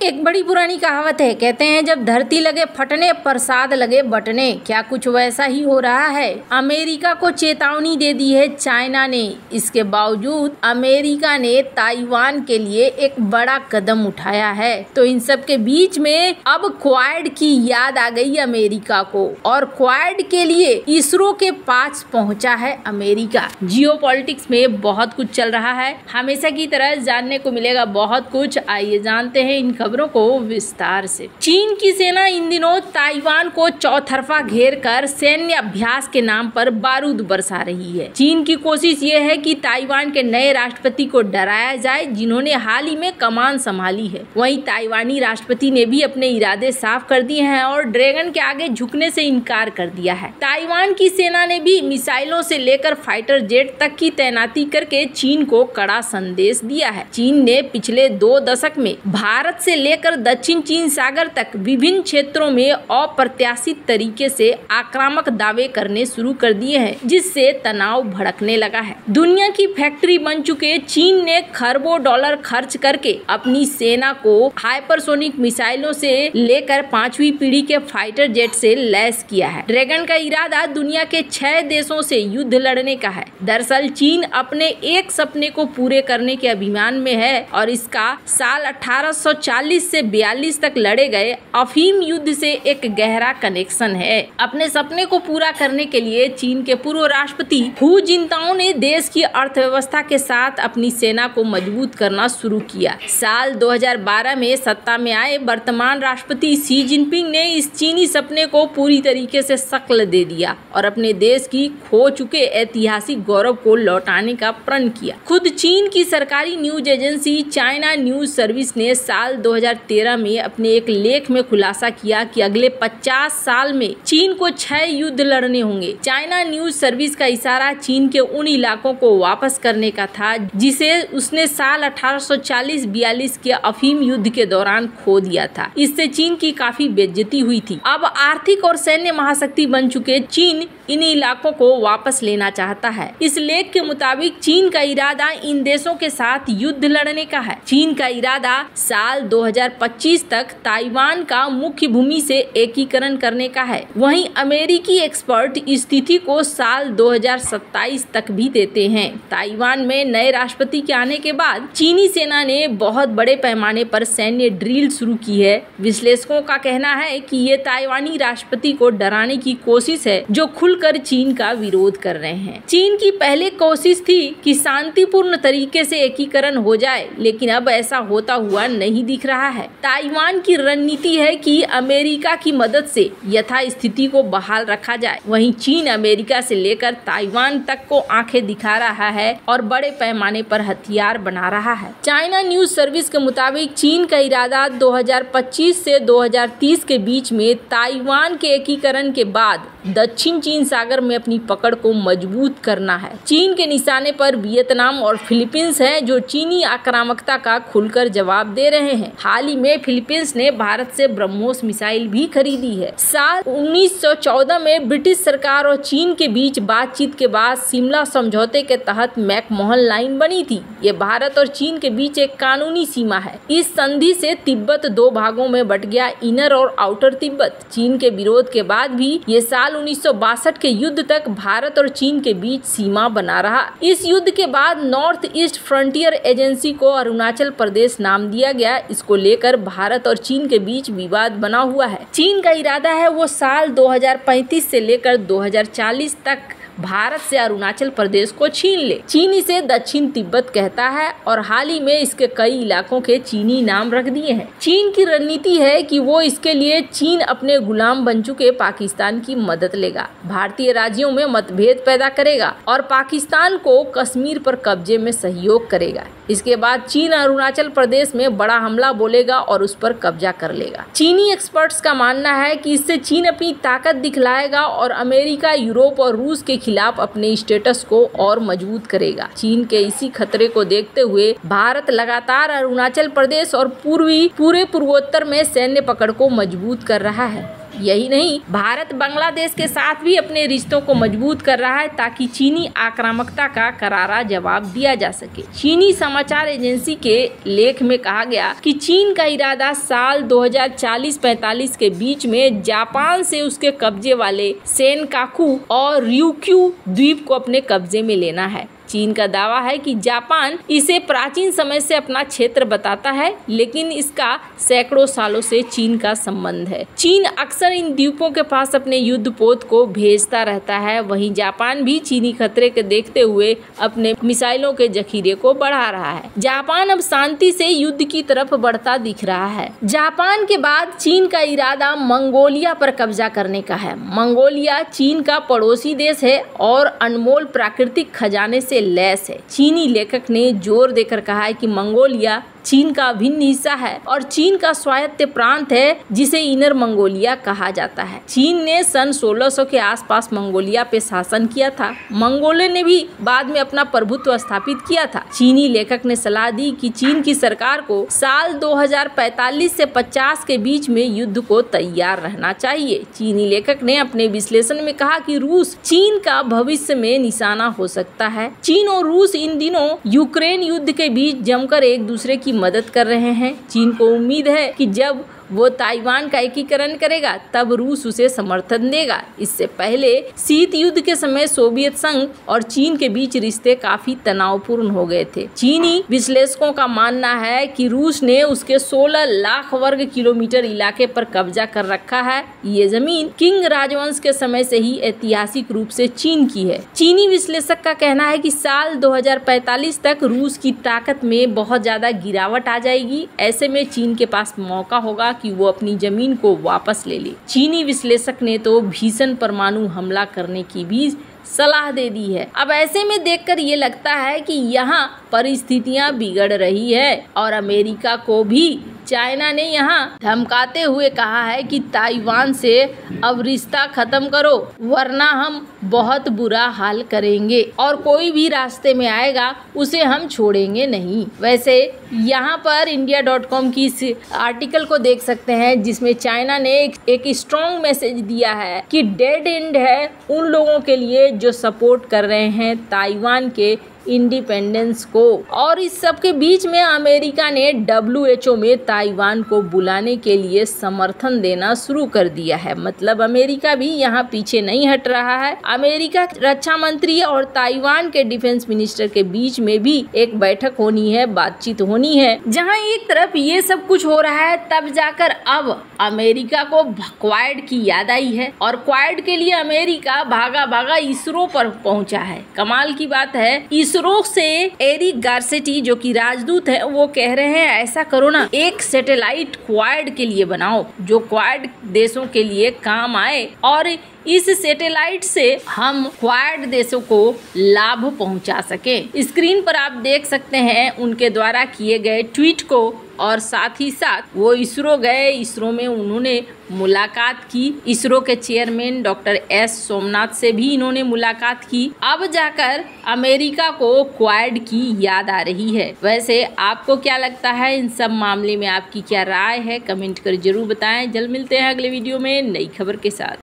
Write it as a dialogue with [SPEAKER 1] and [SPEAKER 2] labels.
[SPEAKER 1] एक बड़ी पुरानी कहावत है, कहते हैं जब धरती लगे फटने प्रसाद लगे बटने। क्या कुछ वैसा ही हो रहा है? अमेरिका को चेतावनी दे दी है चाइना ने। इसके बावजूद अमेरिका ने ताइवान के लिए एक बड़ा कदम उठाया है। तो इन सब के बीच में अब क्वाड की याद आ गई अमेरिका को, और क्वाड के लिए इसरो के पास पहुंचा है अमेरिका। जियोपॉलिटिक्स में बहुत कुछ चल रहा है, हमेशा की तरह जानने को मिलेगा बहुत कुछ। आइए जानते हैं इन खबरों को विस्तार से। चीन की सेना इन दिनों ताइवान को चौतरफा घेर कर सैन्य अभ्यास के नाम पर बारूद बरसा रही है। चीन की कोशिश ये है कि ताइवान के नए राष्ट्रपति को डराया जाए, जिन्होंने हाल ही में कमान संभाली है। वहीं ताइवानी राष्ट्रपति ने भी अपने इरादे साफ कर दिए हैं और ड्रैगन के आगे झुकने से इनकार कर दिया है। ताइवान की सेना ने भी मिसाइलों से लेकर फाइटर जेट तक की तैनाती करके चीन को कड़ा संदेश दिया है। चीन ने पिछले 2 दशक में भारत से लेकर दक्षिण चीन सागर तक विभिन्न क्षेत्रों में अप्रत्याशित तरीके से आक्रामक दावे करने शुरू कर दिए हैं, जिससे तनाव भड़कने लगा है। दुनिया की फैक्ट्री बन चुके चीन ने खरबों डॉलर खर्च करके अपनी सेना को हाइपरसोनिक मिसाइलों से लेकर 5वीं पीढ़ी के फाइटर जेट से लैस किया है। ड्रैगन का इरादा दुनिया के 6 देशों से युद्ध लड़ने का है। दरअसल चीन अपने एक सपने को पूरे करने के अभियान में है और इसका साल 1840 से 42 तक लड़े गए अफीम युद्ध से एक गहरा कनेक्शन है। अपने सपने को पूरा करने के लिए चीन के पूर्व राष्ट्रपति हू जिनताओ ने देश की अर्थव्यवस्था के साथ अपनी सेना को मजबूत करना शुरू किया। साल 2012 में सत्ता में आए वर्तमान राष्ट्रपति शी जिनपिंग ने इस चीनी सपने को पूरी तरीके से शक्ल दे दिया और अपने देश की खो चुके ऐतिहासिक गौरव को लौटाने का प्रण किया। खुद चीन की सरकारी news agency China news service ने साल 2013 में अपने एक लेख में खुलासा किया कि अगले 50 साल में चीन को 6 युद्ध लड़ने होंगे। चाइना न्यूज सर्विस का इशारा चीन के उन इलाकों को वापस करने का था जिसे उसने साल 1840-42 के अफीम युद्ध के दौरान खो दिया था। इससे चीन की काफी बेइज्जती हुई थी। अब आर्थिक और सैन्य महाशक्ति बन चुके चीन इन इलाकों को वापस लेना चाहता है। इस लेख के मुताबिक चीन का इरादा इन देशों के साथ युद्ध लड़ने का है। चीन का इरादा साल 2025 तक ताइवान का मुख्य भूमि से एकीकरण करने का है। वहीं अमेरिकी एक्सपर्ट स्थिति को साल 2027 तक भी देते हैं। ताइवान में नए राष्ट्रपति के आने के बाद चीनी सेना ने बहुत बड़े पैमाने पर सैन्य ड्रिल शुरू की है। विश्लेषकों का कहना है कि ये ताइवानी राष्ट्रपति को डराने की कोशिश है, जो खुलकर चीन का विरोध कर रहे हैं। चीन की पहले कोशिश थी कि शांतिपूर्ण तरीके से एकीकरण हो जाए, लेकिन अब ऐसा होता हुआ नहीं दिख रहा है। ताइवान की रणनीति है कि अमेरिका की मदद से यथास्थिति को बहाल रखा जाए। वहीं चीन अमेरिका से लेकर ताइवान तक को आंखें दिखा रहा है और बड़े पैमाने पर हथियार बना रहा है। चाइना न्यूज सर्विस के मुताबिक चीन का इरादा 2025 से 2030 के बीच में ताइवान के एकीकरण के बाद दक्षिण चीन सागर में अपनी पकड़ को मजबूत करना है। चीन के निशाने पर वियतनाम और फिलीपींस हैं, जो चीनी आक्रामकता का खुलकर जवाब दे रहे हैं। हाल ही में फिलीपींस ने भारत से ब्रह्मोस मिसाइल भी खरीदी है। साल 1914 में ब्रिटिश सरकार और चीन के बीच बातचीत के बाद शिमला समझौते के तहत मैकमोहन लाइन बनी थी। ये भारत और चीन के बीच एक कानूनी सीमा है। इस संधि से तिब्बत 2 भागों में बट गया, इनर और आउटर तिब्बत। चीन के विरोध के बाद भी ये साल 1962 के युद्ध तक भारत और चीन के बीच सीमा बना रहा। इस युद्ध के बाद नॉर्थ ईस्ट फ्रंटियर एजेंसी को अरुणाचल प्रदेश नाम दिया गया। इसको लेकर भारत और चीन के बीच विवाद बना हुआ है। चीन का इरादा है वो साल 2035 से लेकर 2040 तक भारत से अरुणाचल प्रदेश को छीन ले। चीन इसे दक्षिण तिब्बत कहता है और हाल ही में इसके कई इलाकों के चीनी नाम रख दिए हैं। चीन की रणनीति है कि वो इसके लिए चीन अपने गुलाम बन चुके पाकिस्तान की मदद लेगा, भारतीय राज्यों में मतभेद पैदा करेगा और पाकिस्तान को कश्मीर पर कब्जे में सहयोग करेगा। इसके बाद चीन अरुणाचल प्रदेश में बड़ा हमला बोलेगा और उस पर कब्जा कर लेगा। चीनी एक्सपर्ट्स का मानना है कि इससे चीन अपनी ताकत दिखलाएगा और अमेरिका, यूरोप और रूस के खिलाफ अपने स्टेटस को और मजबूत करेगा। चीन के इसी खतरे को देखते हुए भारत लगातार अरुणाचल प्रदेश और पूरे पूर्वोत्तर में सैन्य पकड़ को मजबूत कर रहा है। यही नहीं, भारत बांग्लादेश के साथ भी अपने रिश्तों को मजबूत कर रहा है ताकि चीनी आक्रामकता का करारा जवाब दिया जा सके। चीनी समाचार एजेंसी के लेख में कहा गया कि चीन का इरादा साल 2040-45 के बीच में जापान से उसके कब्जे वाले सेनकाकू और ryukyu द्वीप को अपने कब्जे में लेना है। चीन का दावा है कि जापान इसे प्राचीन समय से अपना क्षेत्र बताता है, लेकिन इसका सैकड़ों सालों से चीन का संबंध है। चीन अक्सर इन द्वीपों के पास अपने युद्धपोत को भेजता रहता है। वहीं जापान भी चीनी खतरे के देखते हुए अपने मिसाइलों के जखीरे को बढ़ा रहा है। जापान अब शांति से युद्ध की तरफ बढ़ता दिख रहा है। जापान के बाद चीन का इरादा मंगोलिया पर कब्जा करने का है। मंगोलिया चीन का पड़ोसी देश है और अनमोल प्राकृतिक खजाने से लैस है। चीनी लेखक ने जोर देकर कहा है कि मंगोलिया चीन का अभिन्न हिस्सा है और चीन का स्वायत्त प्रांत है जिसे इनर मंगोलिया कहा जाता है। चीन ने सन 1600 के आसपास मंगोलिया पे शासन किया था। मंगोलों ने भी बाद में अपना प्रभुत्व स्थापित किया था। चीनी लेखक ने सलाह दी कि चीन की सरकार को साल 2045 से 50 के बीच में युद्ध को तैयार रहना चाहिए। चीनी लेखक ने अपने विश्लेषण में कहा कि रूस चीन का भविष्य में निशाना हो सकता है। चीन और रूस इन दिनों यूक्रेन युद्ध के बीच जमकर एक दूसरे की मदद कर रहे हैं। चीन को उम्मीद है कि जब वो ताइवान का एकीकरण करेगा तब रूस उसे समर्थन देगा। इससे पहले शीत युद्ध के समय सोवियत संघ और चीन के बीच रिश्ते काफी तनावपूर्ण हो गए थे। चीनी विश्लेषकों का मानना है कि रूस ने उसके 16 लाख वर्ग किलोमीटर इलाके पर कब्जा कर रखा है। ये जमीन किंग राजवंश के समय से ही ऐतिहासिक रूप से चीन की है। चीनी विश्लेषक का कहना है कि साल 2045 तक रूस की ताकत में बहुत ज्यादा गिरावट आ जाएगी। ऐसे में चीन के पास मौका होगा कि वो अपनी जमीन को वापस ले ले। चीनी विश्लेषक ने तो भीषण परमाणु हमला करने की भी सलाह दे दी है। अब ऐसे में देखकर ये लगता है कि यहाँ परिस्थितियाँ बिगड़ रही है और अमेरिका को भी चाइना ने यहाँ धमकाते हुए कहा है कि ताइवान से अब रिश्ता खत्म करो वरना हम बहुत बुरा हाल करेंगे और कोई भी रास्ते में आएगा उसे हम छोड़ेंगे नहीं। वैसे यहाँ पर India.com की इस आर्टिकल को देख सकते हैं जिसमें चाइना ने एक स्ट्रॉन्ग मैसेज दिया है कि डेड एंड है उन लोगों के लिए जो सपोर्ट कर रहे हैं ताइवान के इंडिपेंडेंस को। और इस सब के बीच में अमेरिका ने WHO में ताइवान को बुलाने के लिए समर्थन देना शुरू कर दिया है। मतलब अमेरिका भी यहाँ पीछे नहीं हट रहा है। अमेरिका रक्षा मंत्री और ताइवान के डिफेंस मिनिस्टर के बीच में भी एक बैठक होनी है, बातचीत होनी है। जहाँ एक तरफ ये सब कुछ हो रहा है तब जाकर अब अमेरिका को क्वाड की याद आई है और क्वाड के लिए अमेरिका भागा भागा इसरो पर पहुंचा है। कमाल की बात है, इसरो से एरिक गारसेटी जो कि राजदूत है वो कह रहे हैं ऐसा करो ना, एक सैटेलाइट क्वाड के लिए बनाओ जो क्वाड देशों के लिए काम आए और इस सैटेलाइट से हम क्वाड देशों को लाभ पहुंचा सके। स्क्रीन पर आप देख सकते हैं उनके द्वारा किए गए ट्वीट को और साथ ही साथ वो इसरो गए। इसरो में उन्होंने मुलाकात की। इसरो के चेयरमैन डॉक्टर S सोमनाथ से भी इन्होंने मुलाकात की। अब जाकर अमेरिका को क्वाड की याद आ रही है। वैसे आपको क्या लगता है इन सब मामले में, आपकी क्या राय है, कमेंट कर जरूर बताएं। जल्द मिलते हैं अगले वीडियो में नई खबर के साथ।